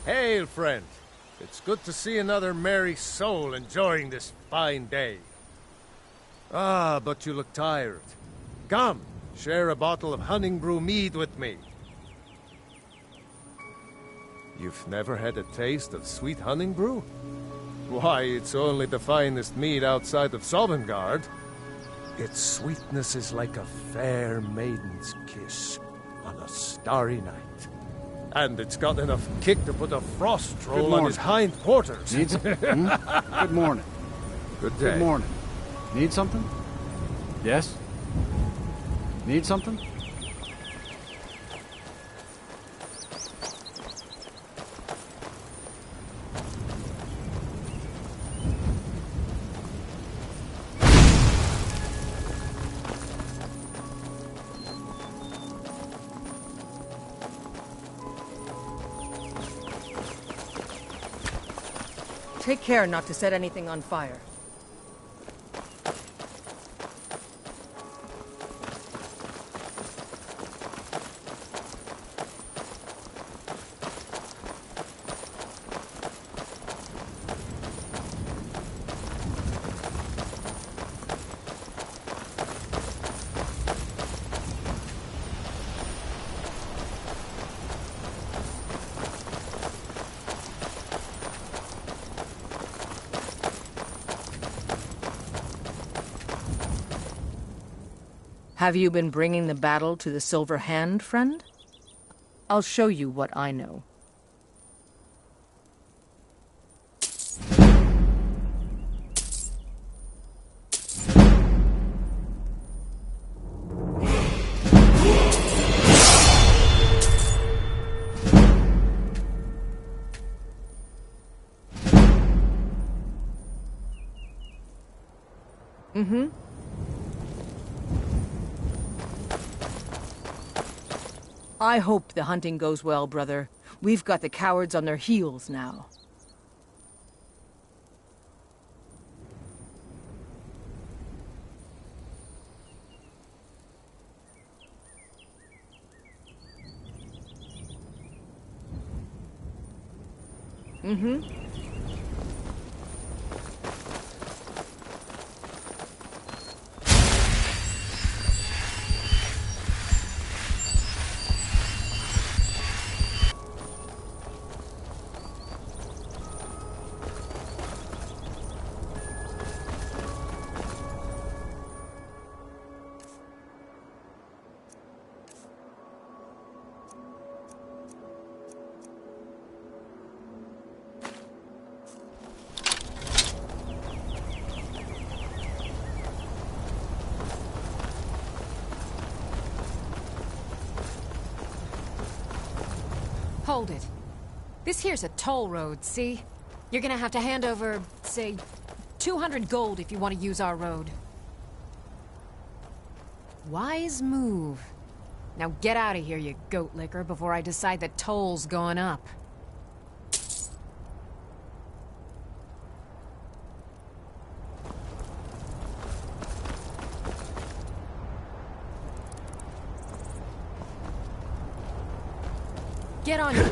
Hail, friend. It's good to see another merry soul enjoying this fine day. Ah, but you look tired. Come, share a bottle of honey brew mead with me. You've never had a taste of sweet honey brew? Why, it's only the finest mead outside of Sovngarde. Its sweetness is like a fair maiden's kiss on a starry night. And it's got enough kick to put a frost troll on his hind quarters. Need something? Good morning. Good day. Good morning. Need something? Yes? Need something? Take care not to set anything on fire. Have you been bringing the battle to the Silver Hand, friend? I'll show you what I know. I hope the hunting goes well, brother. We've got the cowards on their heels now. Hold it. This here's a toll road, see? You're gonna have to hand over, say, 200 gold if you want to use our road. Wise move. Now get out of here, you goat licker, before I decide the toll's going up. Get on your...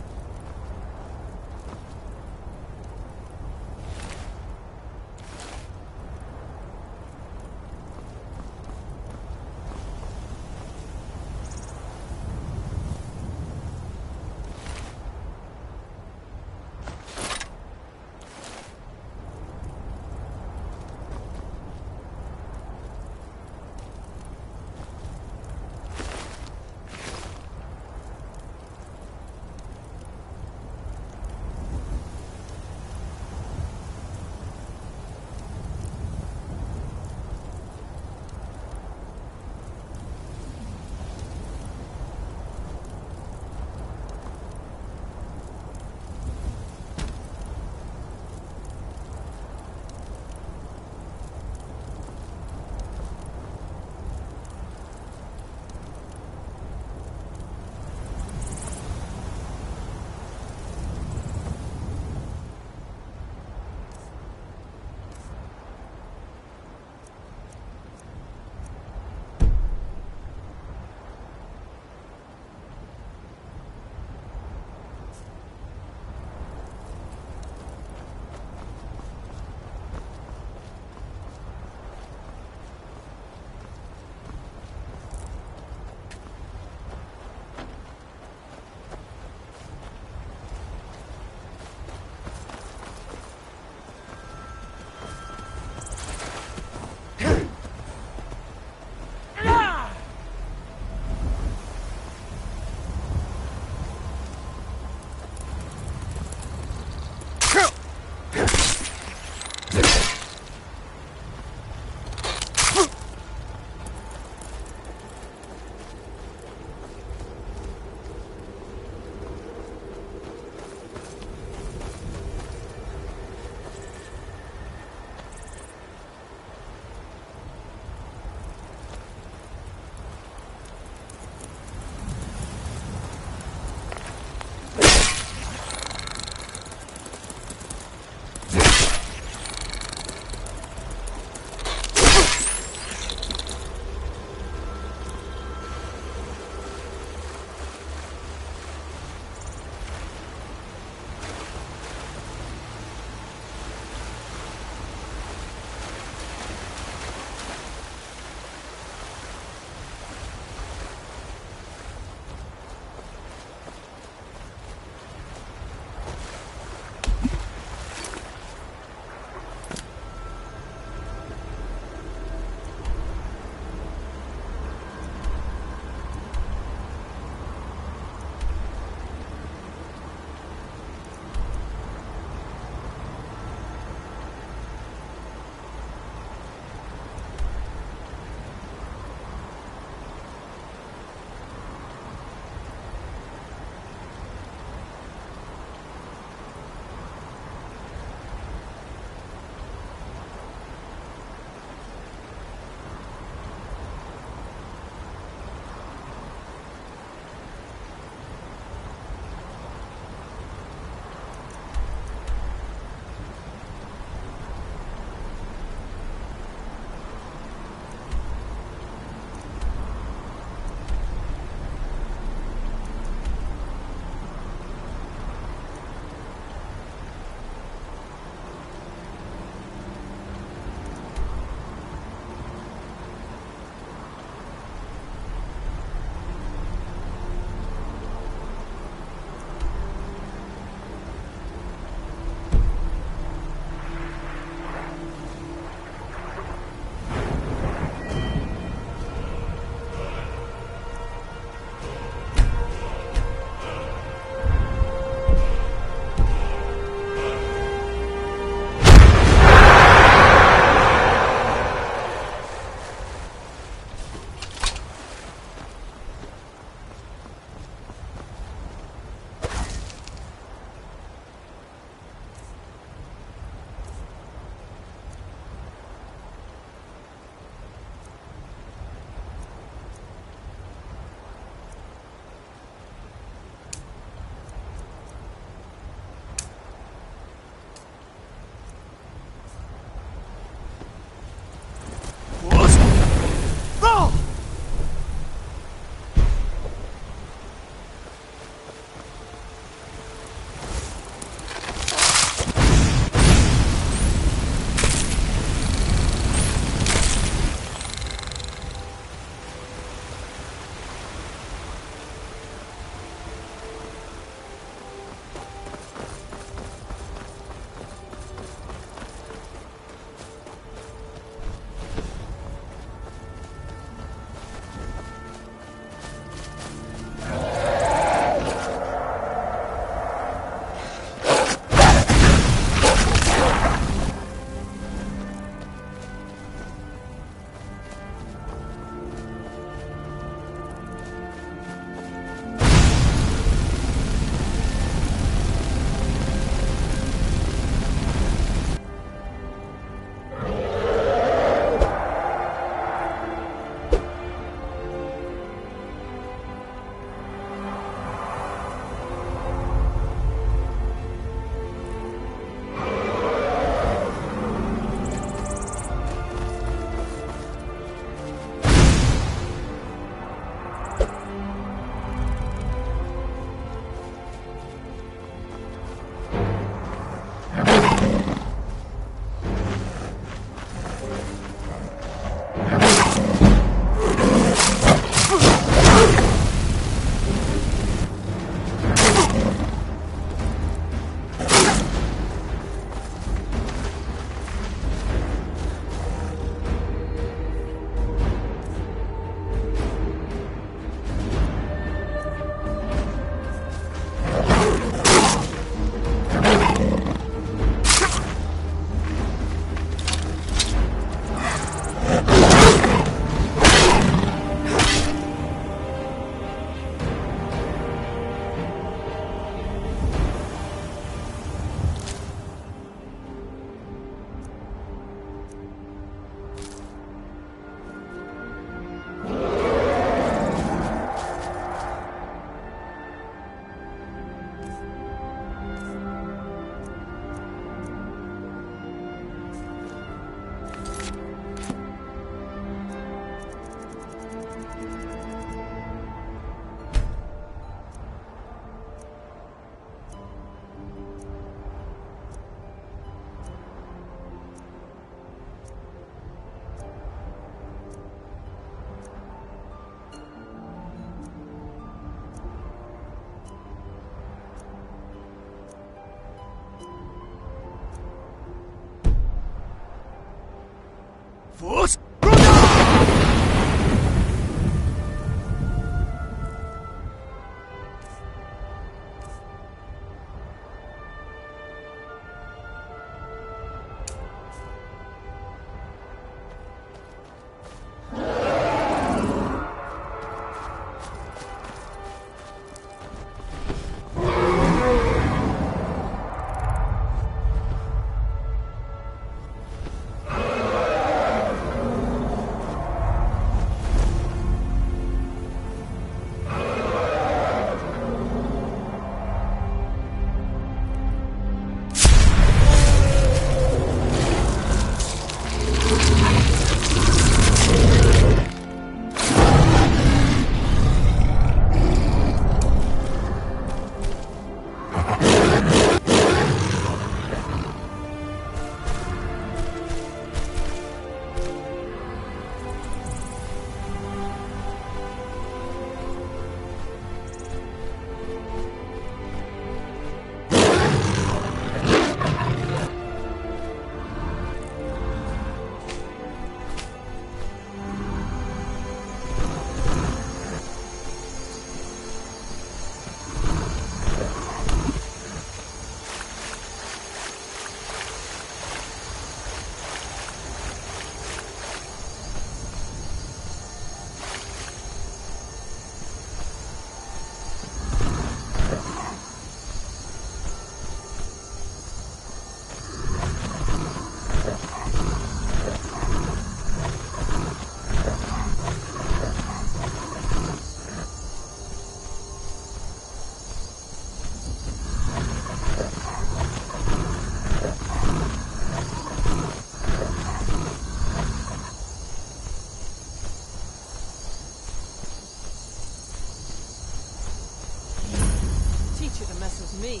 That's me.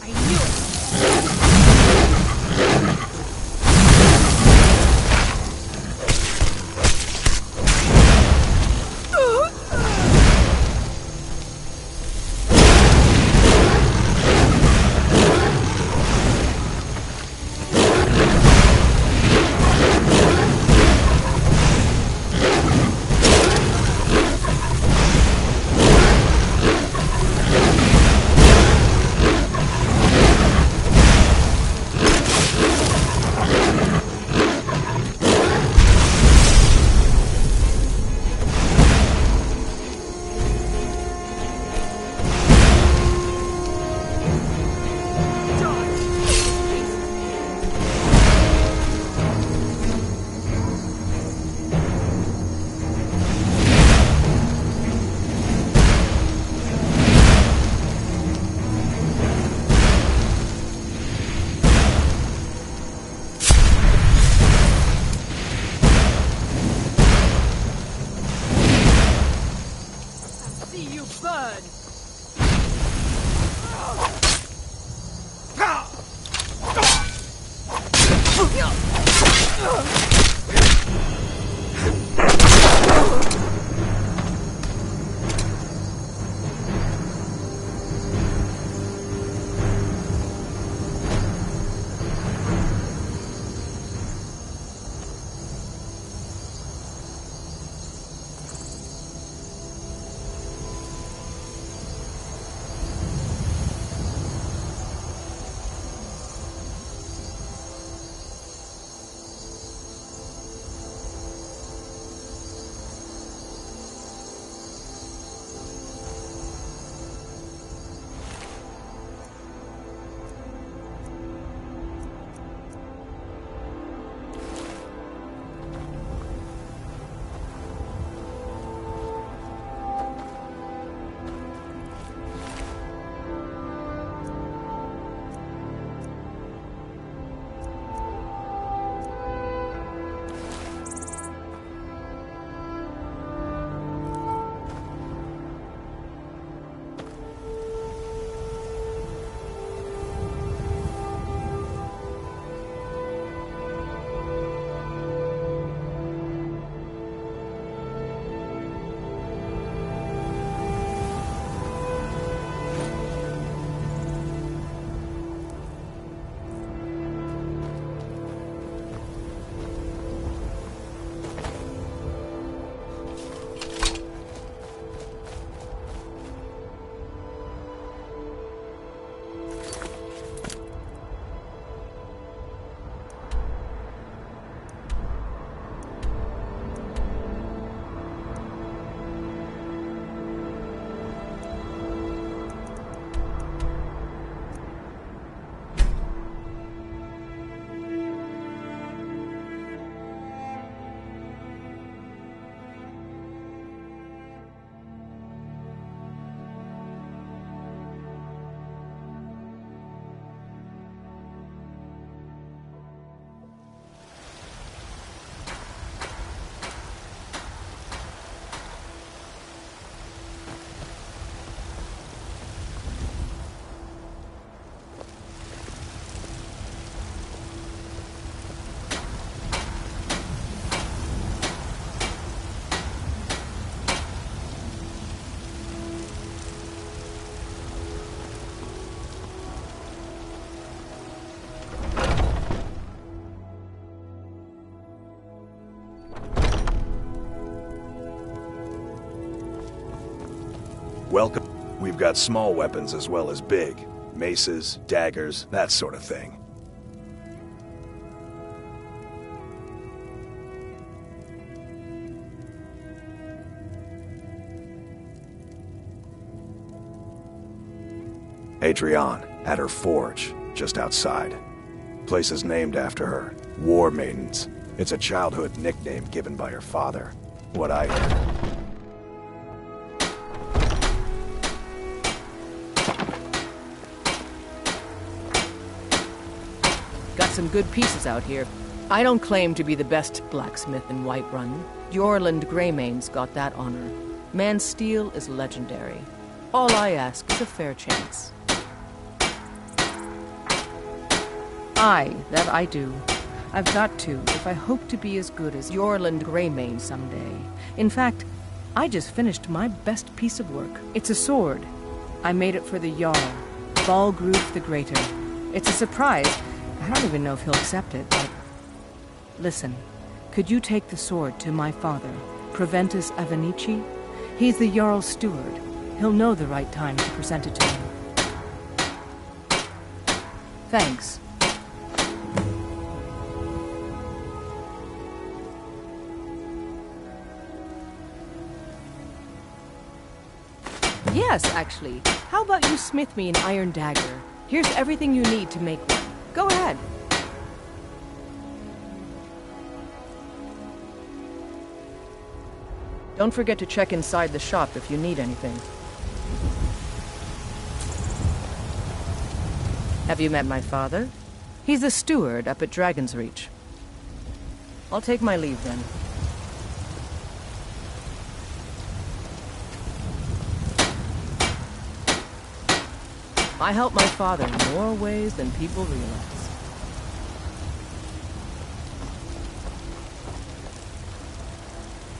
I knew it! Burn! Welcome. We've got small weapons as well as big. Maces, daggers, that sort of thing. Adrienne, at her forge, just outside. Place is named after her. War Maidens. It's a childhood nickname given by her father. What I heard. Got some good pieces out here. I don't claim to be the best blacksmith in Whiterun. Jorland Greymane's got that honor. Man's steel is legendary. All I ask is a fair chance. Aye, that I do. I've got to, if I hope to be as good as Jorland Greymane someday. In fact, I just finished my best piece of work. It's a sword. I made it for the Jarl, Balgruf the Greater. It's a surprise. I don't even know if he'll accept it, but... Listen, could you take the sword to my father, Proventus Avenici? He's the Jarl's steward. He'll know the right time to present it to him. Thanks. Yes, actually. How about you smith me an iron dagger? Here's everything you need to make one. Go ahead. Don't forget to check inside the shop if you need anything. Have you met my father? He's the steward up at Dragon's Reach. I'll take my leave then. I help my father in more ways than people realize.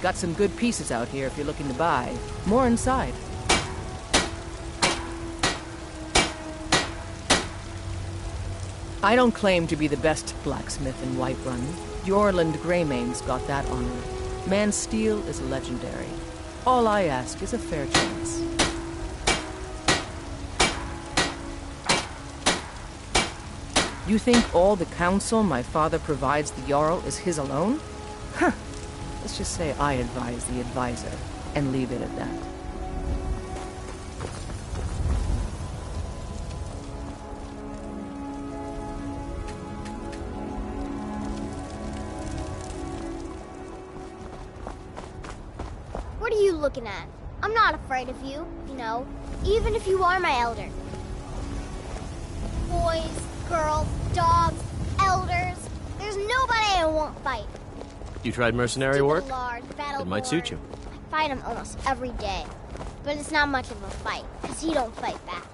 Got some good pieces out here if you're looking to buy. More inside. I don't claim to be the best blacksmith in Whiterun. Jorland Greymane's got that honor. Man's steel is legendary. All I ask is a fair chance. You think all the counsel my father provides the Jarl is his alone? Huh. Let's just say I advise the advisor, and leave it at that. What are you looking at? I'm not afraid of you, you know, even if you are my elder. Boys, girls, dogs, elders, there's nobody I won't fight. You tried mercenary work? It It might suit you. I fight him almost every day, but it's not much of a fight, because he don't fight back.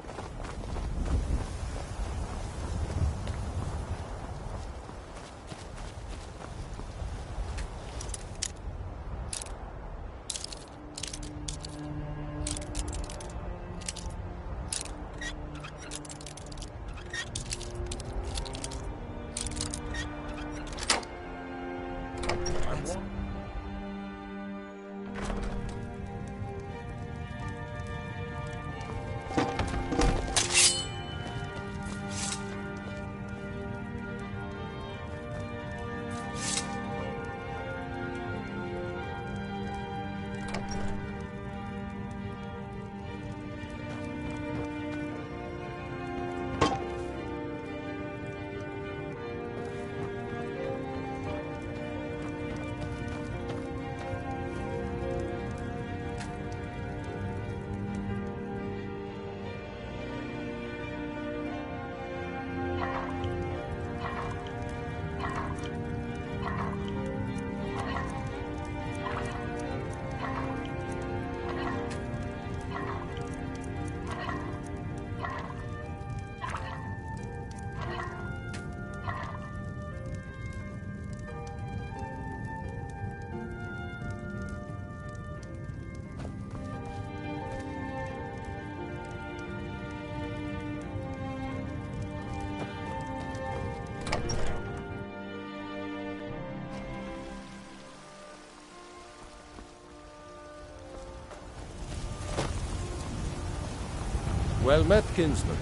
Well met, kinsman.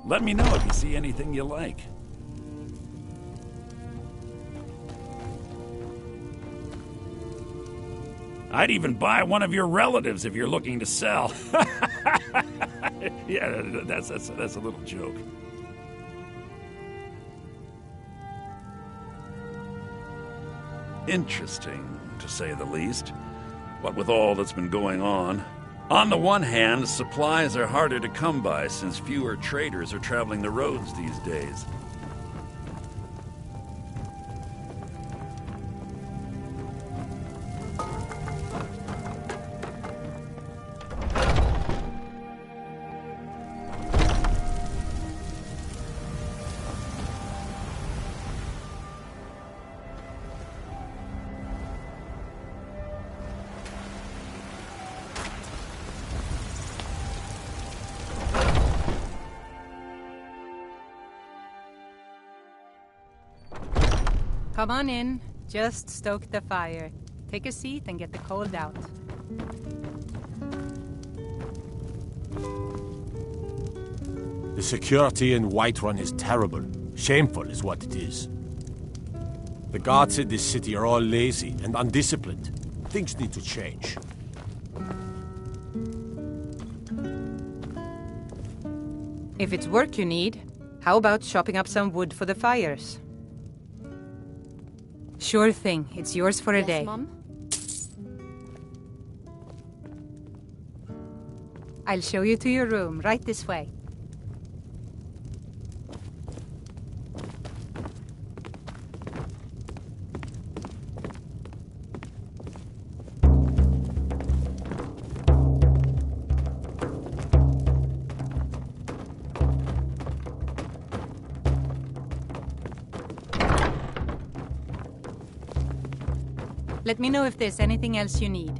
Let me know if you see anything you like. I'd even buy one of your relatives if you're looking to sell. Yeah, that's a little joke. Interesting, to say the least. What with all that's been going on. On the one hand, supplies are harder to come by since fewer traders are traveling the roads these days. Come on in. Just stoke the fire. Take a seat and get the cold out. The security in Whiterun is terrible. Shameful is what it is. The guards in this city are all lazy and undisciplined. Things need to change. If it's work you need, how about chopping up some wood for the fires? Sure thing. It's yours for a day. Mom? I'll show you to your room, right this way. Let me know if there's anything else you need.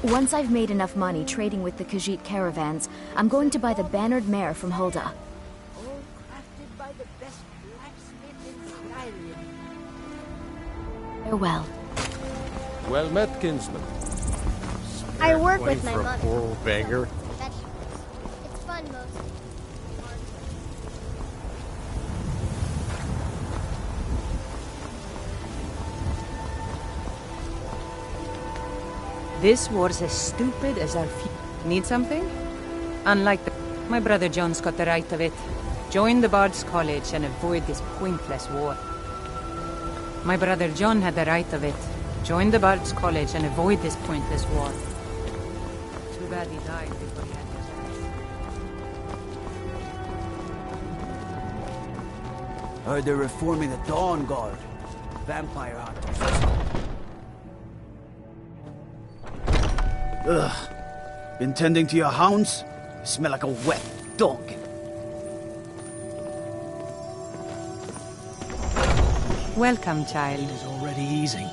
Once I've made enough money trading with the Khajiit caravans, I'm going to buy the bannered mare from Hulda. All crafted by the best blacksmith in Skyrim. Farewell. Well met, kinsman. I work with my for a mother. poor old beggar. Vegetables. It's fun mostly. This war's as stupid as our Need something? Unlike my brother John's got the right of it. Join the Bard's College and avoid this pointless war. My brother John had the right of it. Join the Bard's College and avoid this pointless war. Too bad he died before he had his chance. Heard they're reforming the Dawn Guard. Vampire hunters or something. Ugh. Been tending to your hounds? You smell like a wet dog. Welcome, child. It is already easing.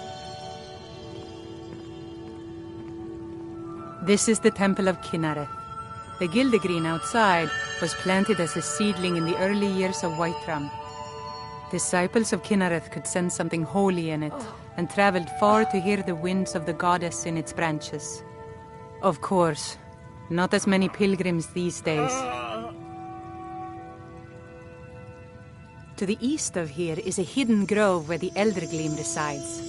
This is the Temple of Kinnareth. The Gildegreen outside was planted as a seedling in the early years of Whiterun. Disciples of Kinnareth could sense something holy in it, and traveled far to hear the winds of the goddess in its branches. Of course, not as many pilgrims these days. To the east of here is a hidden grove where the Elder Gleam resides.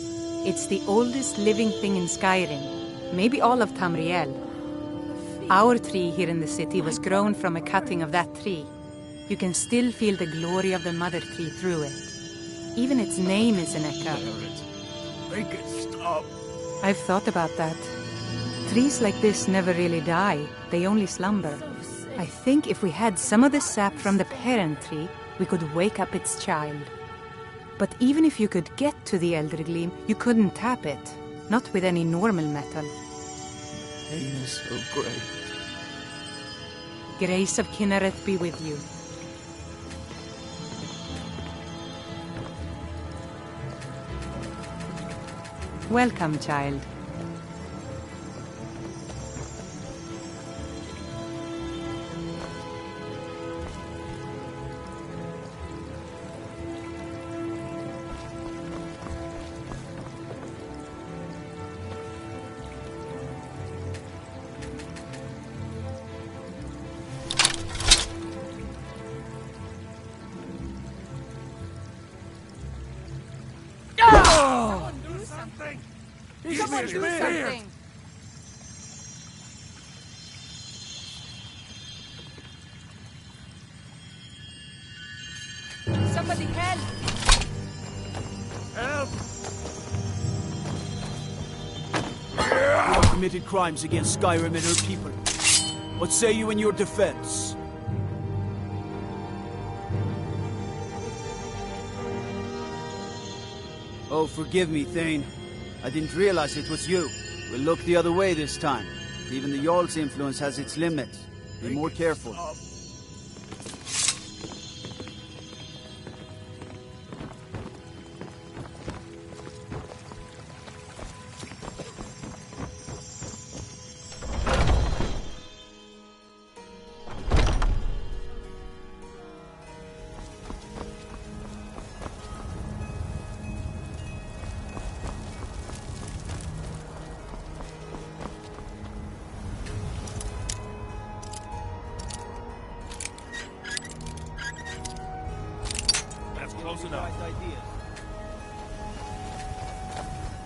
It's the oldest living thing in Skyrim, maybe all of Tamriel. Our tree here in the city was grown from a cutting of that tree. You can still feel the glory of the mother tree through it. Even its name is an echo. Make it stop. I've thought about that. Trees like this never really die, they only slumber. I think if we had some of the sap from the parent tree, we could wake up its child. But even if you could get to the Elder Gleam, you couldn't tap it. Not with any normal metal. Pain is so great. Grace of Kinnereth be with you. Welcome, child. Someone do something! Somebody help! Help! You have committed crimes against Skyrim and her people. What say you in your defense? Oh, forgive me, Thane. I didn't realize it was you. We'll look the other way this time. Even the Jarl's influence has its limits. Be more careful.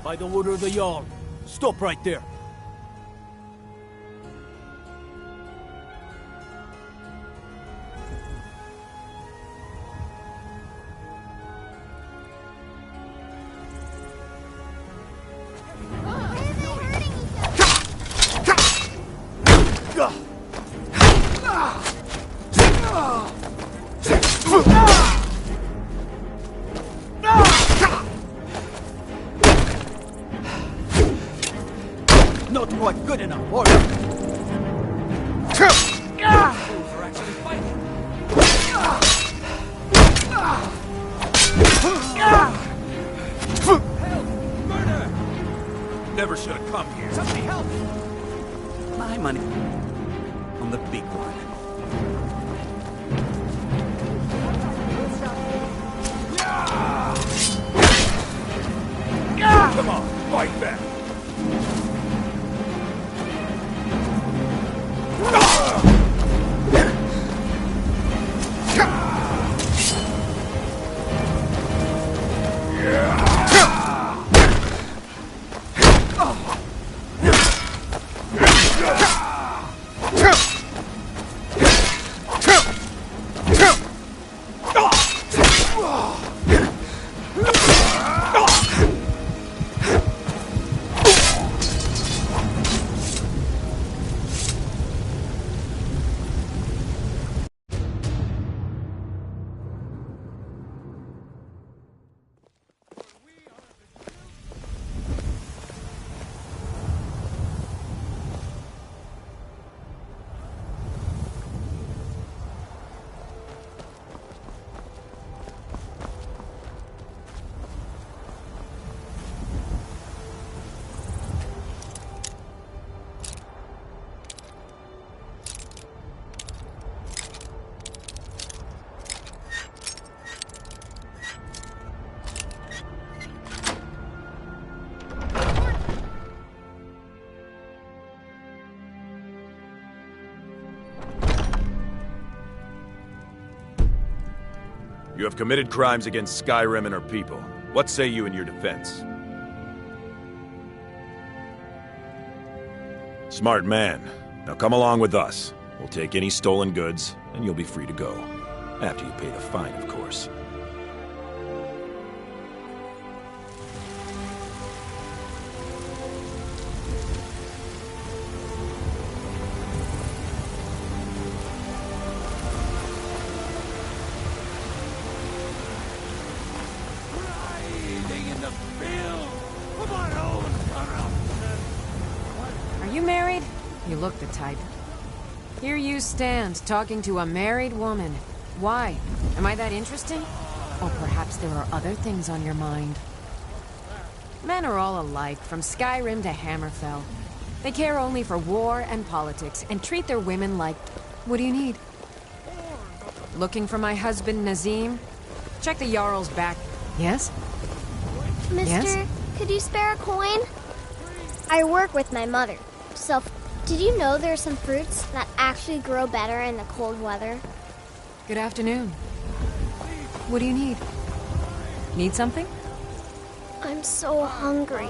By the order of the Jarl. Stop right there. Not quite good enough, are you? Fools are actually fighting. Help! Murder! Never should have come here. Somebody help! My money on the big one. Come on, fight back! You have committed crimes against Skyrim and her people. What say you in your defense? Smart man. Now come along with us. We'll take any stolen goods, and you'll be free to go. After you pay the fine, of course. Are you married? You look the type. Here you stand, talking to a married woman. Why? Am I that interesting? Or perhaps there are other things on your mind. Men are all alike, from Skyrim to Hammerfell. They care only for war and politics, and treat their women like... What do you need? Looking for my husband, Nazim? Check the Jarl's back. Yes? Mister, Yes? could you spare a coin? I work with my mother, so did you know there are some fruits that actually grow better in the cold weather? Good afternoon. What do you need? Need something? I'm so hungry.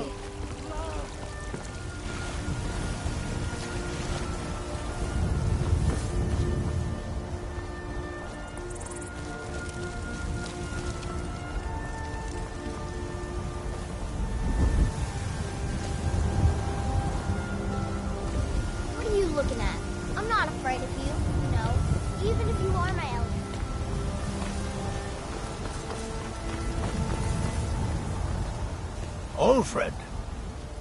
What are you looking at? I'm not afraid of you, you know, even if you are my elder. Alfred,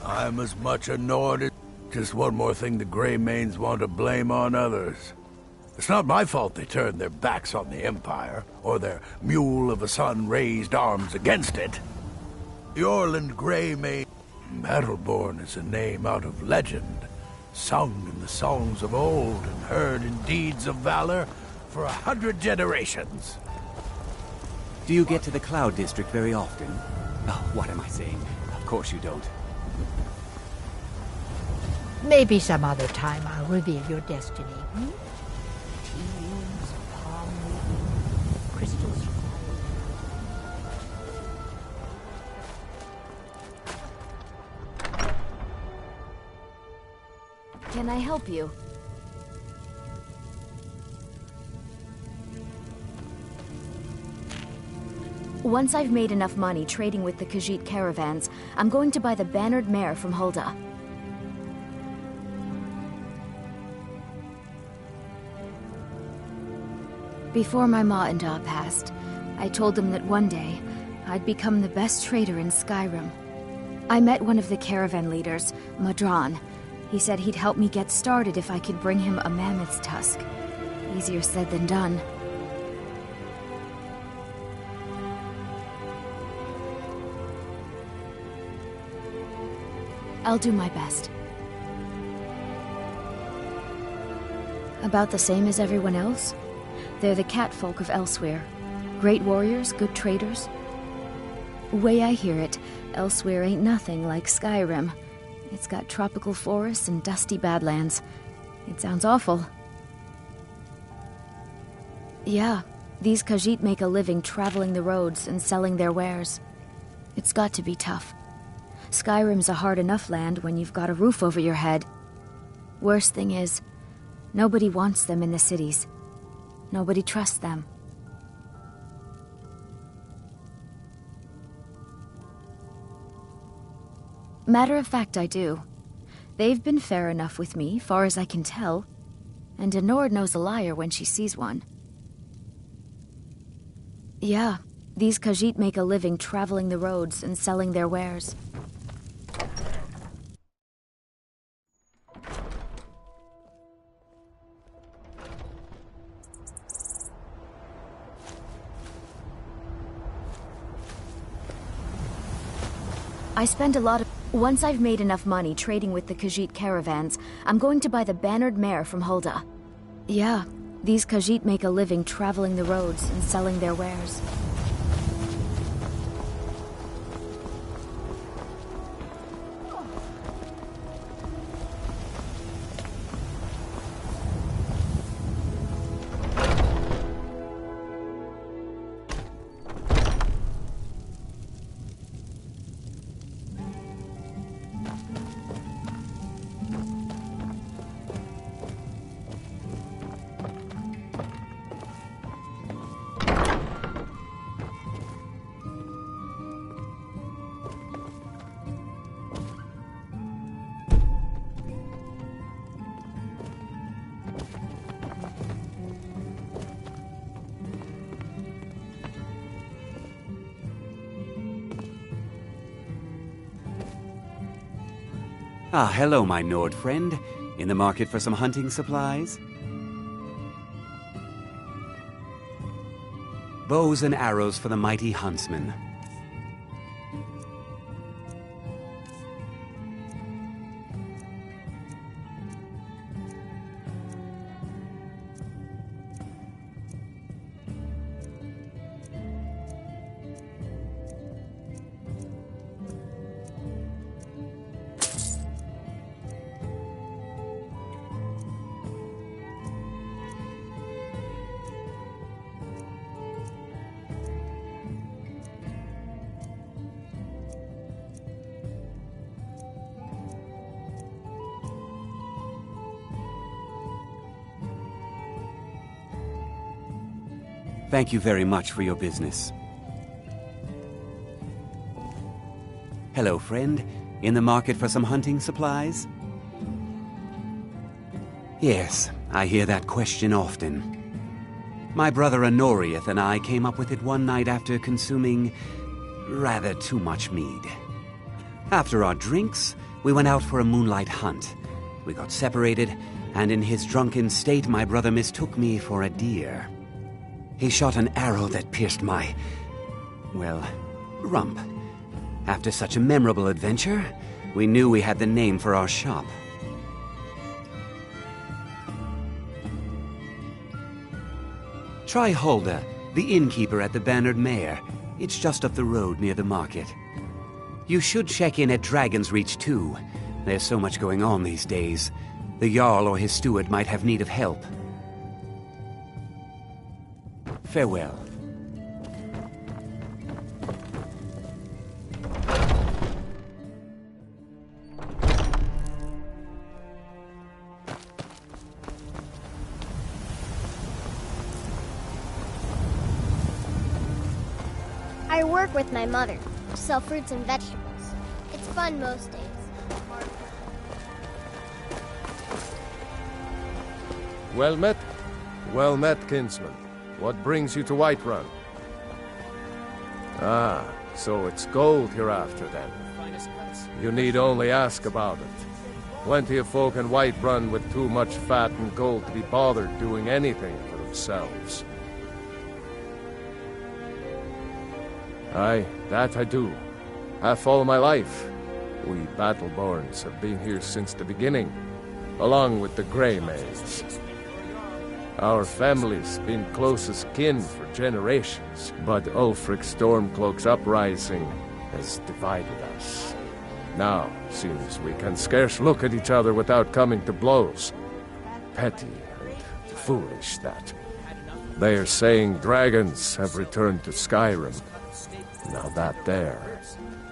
I'm as much annoyed as just one more thing the Greymanes want to blame on others. It's not my fault they turned their backs on the Empire, or their mule of a son raised arms against it. The Orland Greymane Battleborn is a name out of legend, sung in the songs of old and heard in deeds of valor for 100 generations. Do you get to the Cloud District very often? Oh, what am I saying? Of course you don't. Maybe some other time I'll reveal your destiny. Tears, palm leaf, crystals. Can I help you? Once I've made enough money trading with the Khajiit caravans, I'm going to buy the bannered mare from Hulda. Before my ma and Da passed, I told them that one day, I'd become the best trader in Skyrim. I met one of the caravan leaders, Madran. He said he'd help me get started if I could bring him a mammoth's tusk. Easier said than done. I'll do my best. About the same as everyone else? They're the catfolk of Elsewhere. Great warriors, good traders. Way I hear it, Elsewhere ain't nothing like Skyrim. It's got tropical forests and dusty badlands. It sounds awful. Yeah, these Khajiit make a living traveling the roads and selling their wares. It's got to be tough. Skyrim's a hard enough land when you've got a roof over your head. Worst thing is, nobody wants them in the cities. Nobody trusts them. Matter of fact, I do. They've been fair enough with me, far as I can tell. And Denord knows a liar when she sees one. Yeah, these Khajiit make a living traveling the roads and selling their wares. I spend a lot of... Once I've made enough money trading with the Khajiit caravans, I'm going to buy the bannered mare from Hulda. Yeah, these Khajiit make a living traveling the roads and selling their wares. Ah, hello, my Nord friend. In the market for some hunting supplies? Bows and arrows for the mighty huntsman. Thank you very much for your business. Hello, friend. In the market for some hunting supplies? Yes, I hear that question often. My brother Honoriath and I came up with it one night after consuming rather too much mead. After our drinks, we went out for a moonlight hunt. We got separated, and in his drunken state, my brother mistook me for a deer. He shot an arrow that pierced my, well, rump. After such a memorable adventure, we knew we had the name for our shop. Try Hulda, the innkeeper at the Bannered Mare. It's just up the road near the market. You should check in at Dragon's Reach too. There's so much going on these days. The Jarl or his steward might have need of help. Farewell. I work with my mother, sell fruits and vegetables. It's fun most days. Well met. Well met, kinsman. What brings you to Whiterun? Ah, so it's gold you're after then. You need only ask about it. Plenty of folk in Whiterun with too much fat and gold to be bothered doing anything for themselves. Aye, that I do. Half all my life. We Battleborns have been here since the beginning, along with the Greymaids. Our family's been closest kin for generations, but Ulfric Stormcloak's uprising has divided us. Now, seems we can scarce look at each other without coming to blows. Petty and foolish, that. They are saying dragons have returned to Skyrim. Now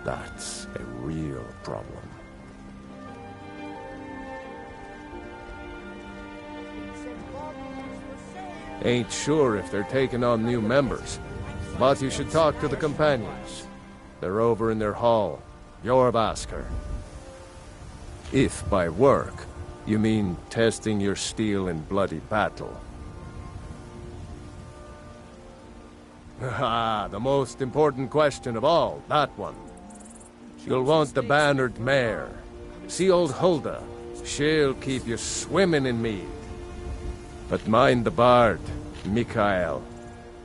that's a real problem. Ain't sure if they're taking on new members, but you should talk to the companions. They're over in their hall, Jorvaskr. If by work, you mean testing your steel in bloody battle. Ah, the most important question of all, that one. You'll want the Bannered Mare. See old Hulda. She'll keep you swimming in mead. But mind the bard, Mikael.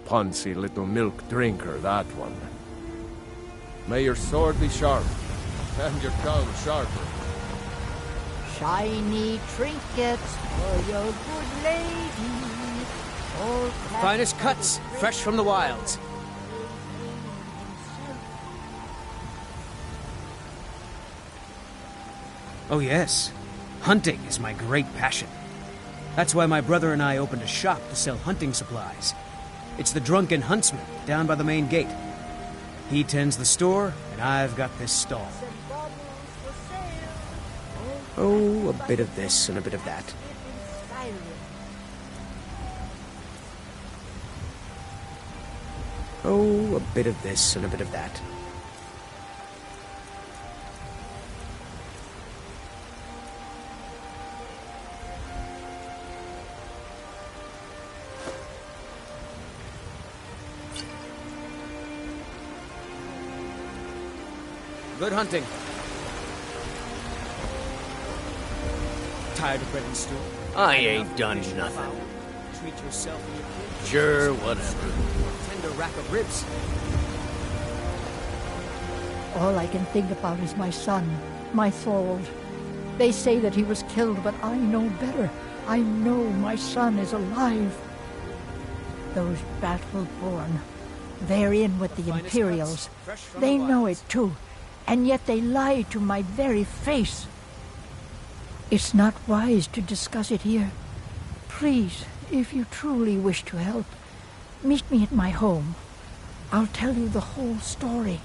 Poncy little milk drinker, that one. May your sword be sharp, and your tongue sharper. Shiny trinkets for your good lady. Finest cuts, fresh from the wilds. Oh yes, hunting is my great passion. That's why my brother and I opened a shop to sell hunting supplies. It's the Drunken Huntsman down by the main gate. He tends the store, and I've got this stall. Oh, a bit of this and a bit of that. Oh, a bit of this and a bit of that. Good hunting. Tired of bread and stew? I ain't done nothing. Treat yourself and your kid. Sure, whatever. Tender rack of ribs. All I can think about is my son, my Thorold. They say that he was killed, but I know better. I know my son is alive. Those Battle-born, they're in with the Imperials. They know it too, and yet they lie to my very face. It's not wise to discuss it here. Please, if you truly wish to help, meet me at my home. I'll tell you the whole story.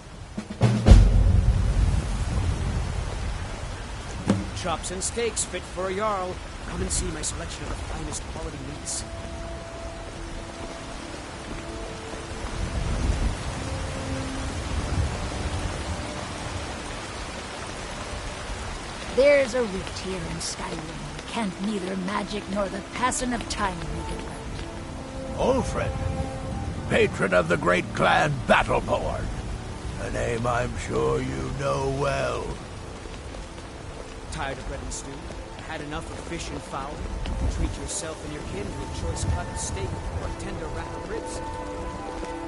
Chops and steaks fit for a Jarl. Come and see my selection of the finest quality meats. There's a rift here in Skyrim. Can't neither magic nor the passing of time make it right. Ulfred, patron of the great clan Battleborn. A name I'm sure you know well. Tired of bread and stew? Had enough of fish and fowl? Treat yourself and your kin to a choice cut of steak or tender rack of ribs.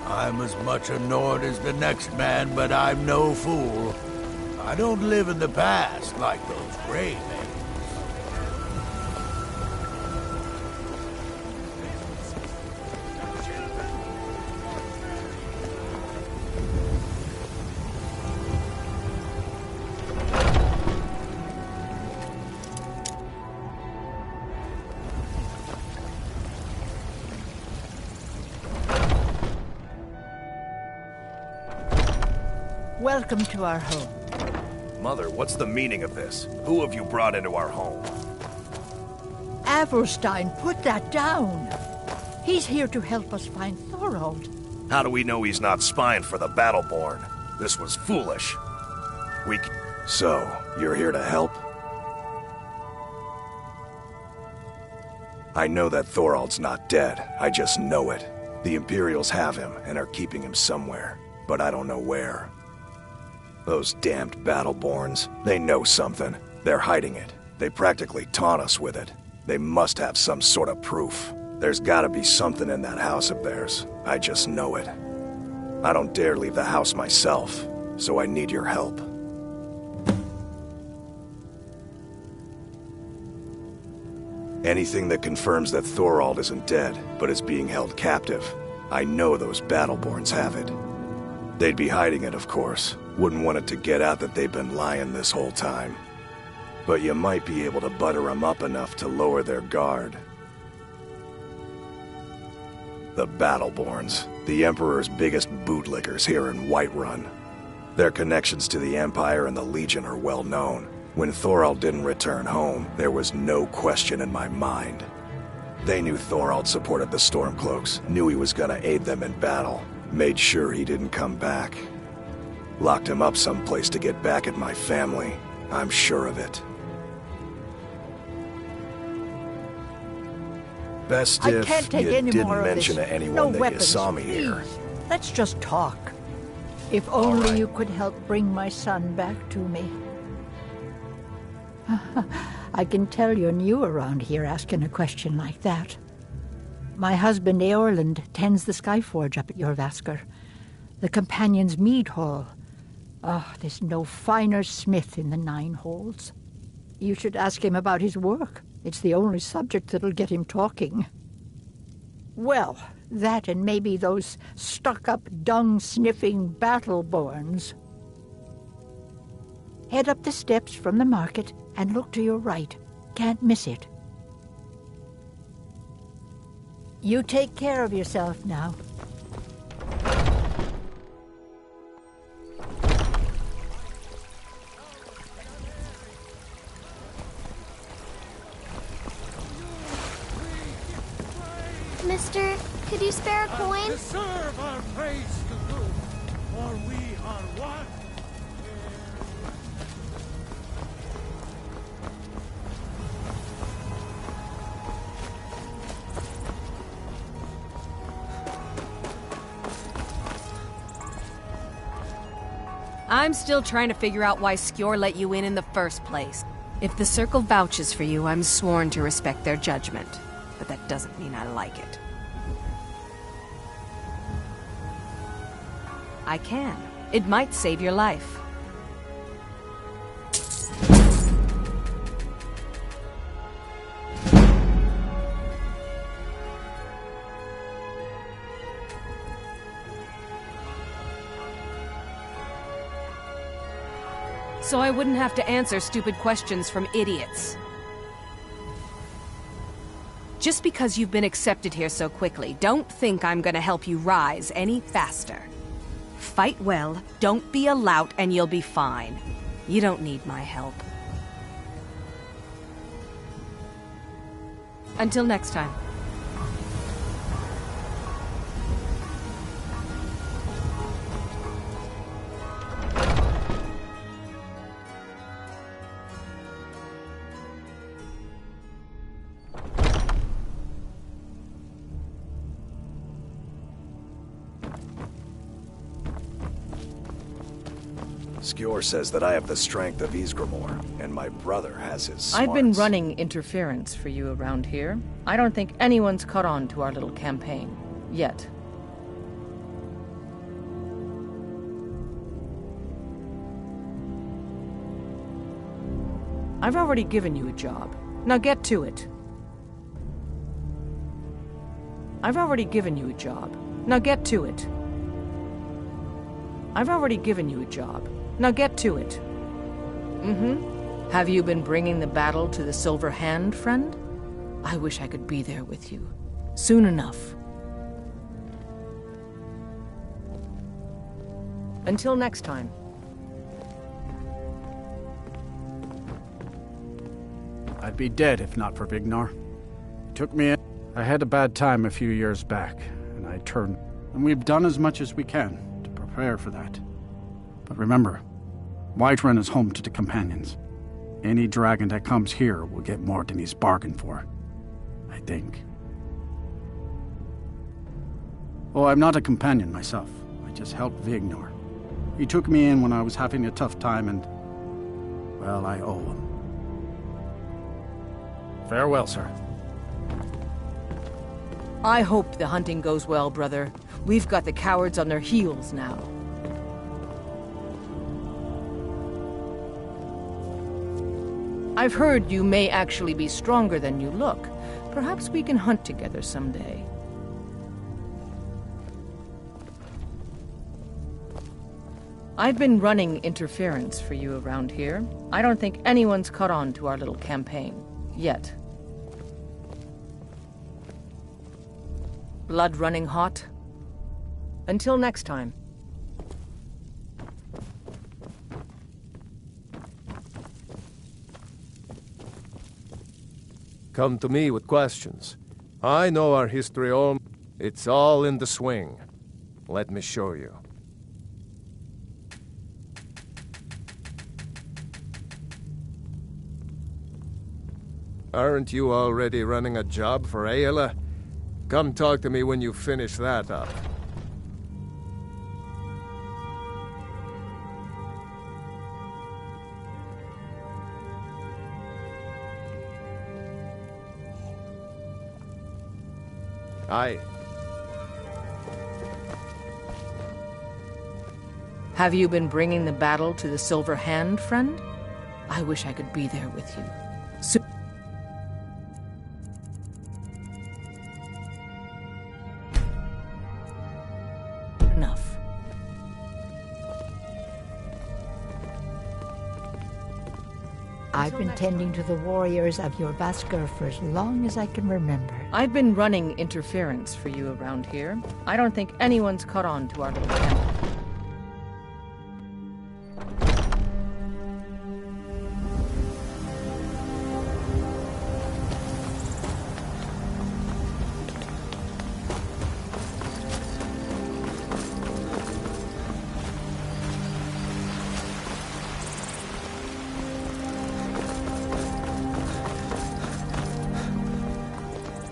I'm as much a Nord as the next man, but I'm no fool. I don't live in the past like those Grey men. Welcome to our home. Mother, what's the meaning of this? Who have you brought into our home? Avrstein, put that down. He's here to help us find Thorold. How do we know he's not spying for the Battleborn? This was foolish. So, you're here to help? I know that Thorold's not dead. I just know it. The Imperials have him and are keeping him somewhere, but I don't know where. Those damned Battleborns, they know something. They're hiding it. They practically taunt us with it. They must have some sort of proof. There's gotta be something in that house of theirs. I just know it. I don't dare leave the house myself, so I need your help. Anything that confirms that Thorold isn't dead, but is being held captive. I know those Battleborns have it. They'd be hiding it, of course. Wouldn't want it to get out that they've been lying this whole time. But you might be able to butter them up enough to lower their guard. The Battleborns, the Emperor's biggest bootlickers here in Whiterun. Their connections to the Empire and the Legion are well known. When Thorold didn't return home, there was no question in my mind. They knew Thorold supported the Stormcloaks, knew he was gonna aid them in battle, made sure he didn't come back. Locked him up someplace to get back at my family. I'm sure of it. Best I if can't take you any didn't more of mention this. to anyone No that you weapons, saw me here. please. Let's just talk. If only you could help bring my son back to me. I can tell you're new around here asking a question like that. My husband Eorlund tends the Skyforge up at Jorvaskr, the Companion's Mead Hall. Oh, there's no finer smith in the Nine Halls. You should ask him about his work. It's the only subject that'll get him talking. Well, that and maybe those stuck-up, dung-sniffing Battleborns. Head up the steps from the market and look to your right. Can't miss it. You take care of yourself now. Mister, could you spare a coin? To serve our praise to you, for we are one. I'm still trying to figure out why Skjor let you in the first place. If the Circle vouches for you, I'm sworn to respect their judgment. But that doesn't mean I like it. I can. It might save your life. So I wouldn't have to answer stupid questions from idiots. Just because you've been accepted here so quickly, don't think I'm gonna help you rise any faster. Fight well, don't be a lout, and you'll be fine. You don't need my help. Until next time. Skjor says that I have the strength of Ysgramor, and my brother has his smarts. I've been running interference for you around here. I don't think anyone's caught on to our little campaign. Yet. I've already given you a job. Now get to it. I've already given you a job. Now get to it. I've already given you a job. Now get to it. Have you been bringing the battle to the Silver Hand, friend? I wish I could be there with you. Soon enough. Until next time. I'd be dead if not for Vignar. He took me in. I had a bad time a few years back, and I turned. And we've done as much as we can to prepare for that. But remember, Whiterun is home to the Companions. Any dragon that comes here will get more than he's bargained for. I think. Oh, I'm not a companion myself. I just helped Vignar. He took me in when I was having a tough time and... well, I owe him. Farewell, sir. I hope the hunting goes well, brother. We've got the cowards on their heels now. I've heard you may actually be stronger than you look. Perhaps we can hunt together someday. I've been running interference for you around here. I don't think anyone's caught on to our little campaign. Yet. Blood running hot? Until next time. Come to me with questions. I know our history all... It's all in the swing. Let me show you. Aren't you already running a job for Ayla? Come talk to me when you finish that up. Aye. Have you been bringing the battle to the Silver Hand, friend? I wish I could be there with you. Enough. I've been tending to the warriors of your Vaskr for as long as I can remember. I've been running interference for you around here. I don't think anyone's caught on to our little camp.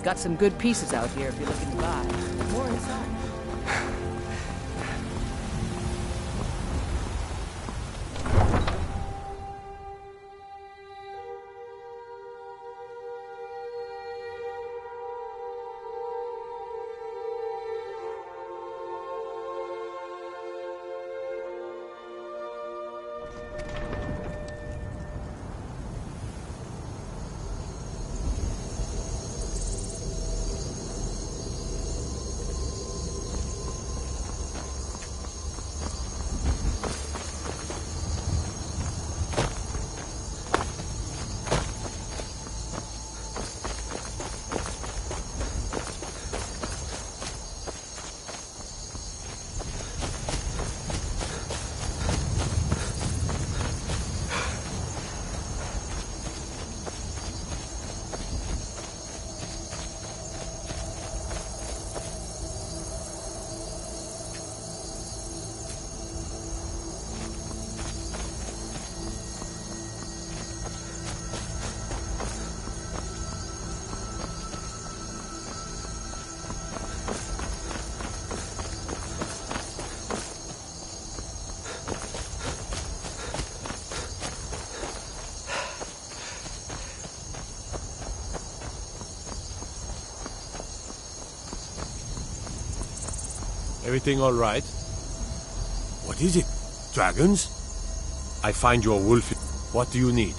Got some good pieces out here if you're looking to buy. More inside. Everything all right? What is it? Dragons? I find your wolf. What do you need?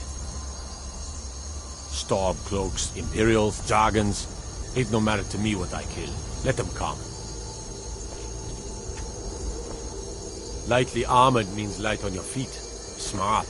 Storm cloaks, Imperials, dragons. It no matter to me what I kill. Let them come. Lightly armored means light on your feet. Smart.